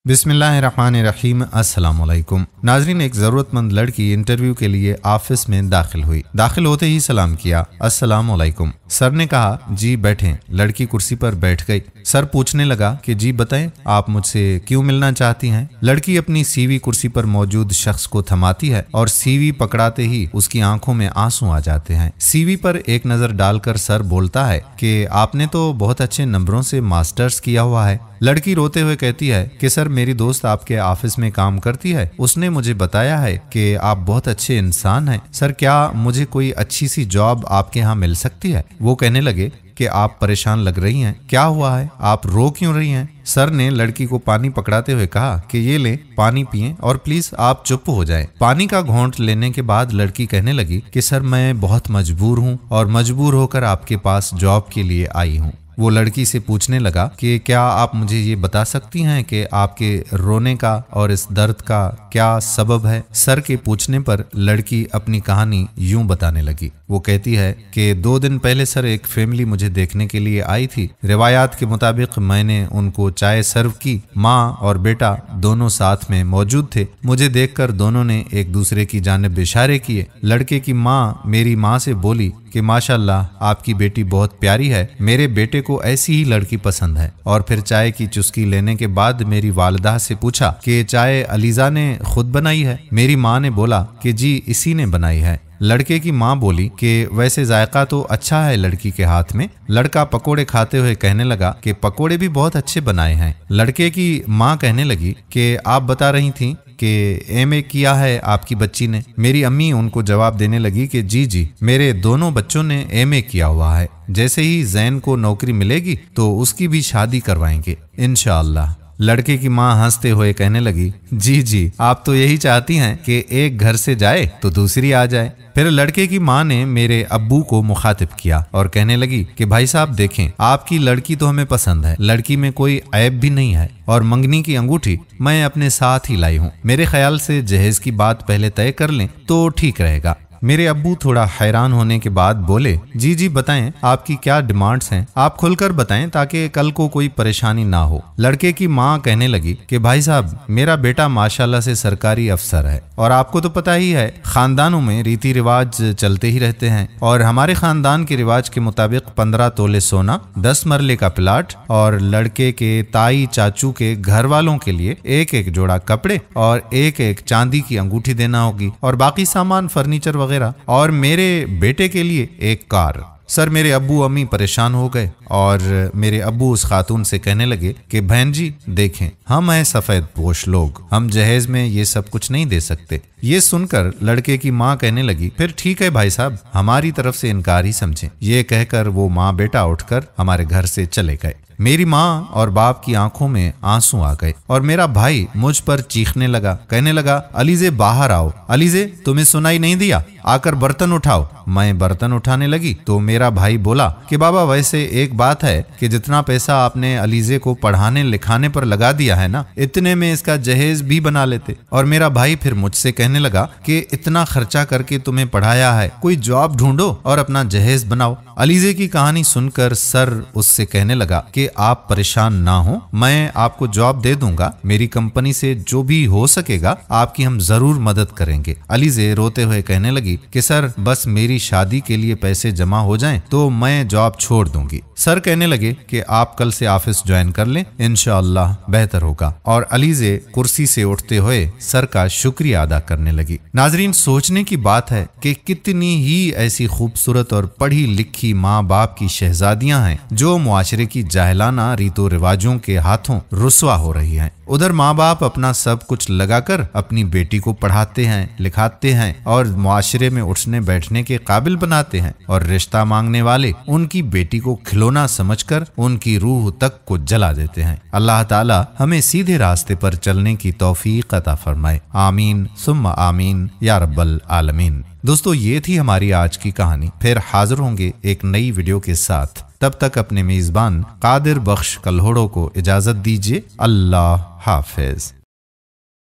बिस्मिल्लाहिर्रहमानिर्रहीम। अस्सलाम वालेकुम। नाजरीन, एक ज़रूरतमंद लड़की इंटरव्यू के लिए ऑफिस में दाखिल हुई। दाखिल होते ही सलाम किया, अस्सलाम वालेकुम। सर ने कहा जी बैठें। लड़की कुर्सी पर बैठ गई। सर पूछने लगा कि जी बताएं, आप मुझसे क्यों मिलना चाहती हैं। लड़की अपनी सीवी कुर्सी पर मौजूद शख्स को थमाती है और सीवी पकड़ाते ही उसकी आंखों में आंसू आ जाते हैं। सीवी पर एक नजर डालकर सर बोलता है कि आपने तो बहुत अच्छे नंबरों से मास्टर्स किया हुआ है। लड़की रोते हुए कहती है कि सर मेरी दोस्त आपके ऑफिस में काम करती है, उसने मुझे बताया है कि आप बहुत अच्छे इंसान हैं। सर क्या मुझे कोई अच्छी सी जॉब आपके यहाँ मिल सकती है। वो कहने लगे कि आप परेशान लग रही हैं, क्या हुआ है, आप रो क्यों रही हैं। सर ने लड़की को पानी पकड़ाते हुए कहा कि ये लें, पानी पिएं और प्लीज आप चुप हो जाएं। पानी का घोंट लेने के बाद लड़की कहने लगी कि सर मैं बहुत मजबूर हूँ और मजबूर होकर आपके पास जॉब के लिए आई हूँ। वो लड़की से पूछने लगा कि क्या आप मुझे ये बता सकती हैं कि आपके रोने का और इस दर्द का क्या सबब है। सर के पूछने पर लड़की अपनी कहानी यूं बताने लगी। वो कहती है कि 2 दिन पहले सर एक फैमिली मुझे देखने के लिए आई थी। रिवायात के मुताबिक मैंने उनको चाय सर्व की। माँ और बेटा दोनों साथ में मौजूद थे। मुझे देखकर दोनों ने एक दूसरे की जानिब इशारे किए। लड़के की माँ मेरी माँ से बोली कि माशाल्लाह आपकी बेटी बहुत प्यारी है, मेरे बेटे को ऐसी ही लड़की पसंद है। और फिर चाय की चुस्की लेने के बाद मेरी वालिदा से पूछा कि चाय अलीजा ने खुद बनाई है। मेरी माँ ने बोला कि जी इसी ने बनाई है। लड़के की माँ बोली कि वैसे जायका तो अच्छा है लड़की के हाथ में। लड़का पकोड़े खाते हुए कहने लगा कि पकोड़े भी बहुत अच्छे बनाए हैं। लड़के की माँ कहने लगी कि आप बता रही थी कि एमए किया है आपकी बच्ची ने। मेरी अम्मी उनको जवाब देने लगी कि जी मेरे दोनों बच्चों ने एमए किया हुआ है। जैसे ही जैन को नौकरी मिलेगी तो उसकी भी शादी करवाएंगे इंशाअल्लाह। लड़के की माँ हंसते हुए कहने लगी जी आप तो यही चाहती हैं कि एक घर से जाए तो दूसरी आ जाए। फिर लड़के की माँ ने मेरे अब्बू को मुखातिब किया और कहने लगी कि भाई साहब देखें, आपकी लड़की तो हमें पसंद है, लड़की में कोई ऐब भी नहीं है और मंगनी की अंगूठी मैं अपने साथ ही लाई हूँ। मेरे ख्याल से जहेज की बात पहले तय कर लें तो ठीक रहेगा। मेरे अब्बू थोड़ा हैरान होने के बाद बोले जी बताएं आपकी क्या डिमांड्स हैं, आप खुलकर बताएं ताकि कल को कोई परेशानी ना हो। लड़के की माँ कहने लगी कि भाई साहब मेरा बेटा माशाल्लाह से सरकारी अफसर है और आपको तो पता ही है खानदानों में रीति रिवाज चलते ही रहते हैं और हमारे खानदान के रिवाज के मुताबिक 15 तोले सोना, 10 मरले का प्लाट और लड़के के ताई चाचू के घर वालों के लिए एक जोड़ा कपड़े और एक चांदी की अंगूठी देना होगी और बाकी सामान फर्नीचर वगैरह और मेरे बेटे के लिए एक कार। सर मेरे अब्बू अम्मी परेशान हो गए और मेरे अब्बू उस खातून से कहने लगे कि बहन जी देखें, हम हैं सफेद पोश लोग, हम जहेज में ये सब कुछ नहीं दे सकते। ये सुनकर लड़के की माँ कहने लगी फिर ठीक है भाई साहब, हमारी तरफ से इनकार ही समझें। ये कहकर वो माँ बेटा उठकर हमारे घर से चले गए। मेरी माँ और बाप की आंखों में आंसू आ गए और मेरा भाई मुझ पर चीखने लगा, कहने लगा अलीजे बाहर आओ, अलीजे तुम्हें सुनाई नहीं दिया, आकर बर्तन उठाओ। मैं बर्तन उठाने लगी तो मेरा भाई बोला कि बाबा वैसे एक बात है कि जितना पैसा आपने अलीजे को पढ़ाने लिखाने पर लगा दिया है ना, इतने में इसका जहेज भी बना लेते। और मेरा भाई फिर मुझसे कहने लगा कि इतना खर्चा करके तुम्हें पढ़ाया है, कोई जॉब ढूंढो और अपना जहेज बनाओ। अलीजे की कहानी सुनकर सर उससे कहने लगा कि आप परेशान ना हो, मैं आपको जॉब दे दूंगा, मेरी कंपनी से जो भी हो सकेगा आपकी हम जरूर मदद करेंगे। अलीजे रोते हुए कहने लगी कि सर बस मेरी शादी के लिए पैसे जमा हो जाएं तो मैं जॉब छोड़ दूंगी। सर कहने लगे कि आप कल से ऑफिस ज्वाइन कर लें, इंशाअल्लाह बेहतर होगा। और अलीजे कुर्सी से उठते हुए सर का शुक्रिया अदा करने लगी। नाजरीन, सोचने की बात है कि कितनी ही ऐसी खूबसूरत और पढ़ी लिखी माँ बाप की शहजादियां हैं जो मुआशरे की जाहिलाना रीतो रिवाजों के हाथों रुस्वा हो रही हैं। उधर माँ बाप अपना सब कुछ लगाकर अपनी बेटी को पढ़ाते हैं, लिखाते हैं और मुआशरे में उठने बैठने के काबिल बनाते हैं और रिश्ता मांगने वाले उनकी बेटी को खिलौना समझकर उनकी रूह तक को जला देते हैं। अल्लाह ताला हमें सीधे रास्ते पर चलने की तौफीक अता फरमाए। आमीन सुम्मा आमीन या रब्बल आलमीन। दोस्तों ये थी हमारी आज की कहानी। फिर हाजिर होंगे एक नई वीडियो के साथ। तब तक अपने मेजबान कादिर बख्श कल्होड़ो को इजाजत दीजिए। अल्लाह हाफिज।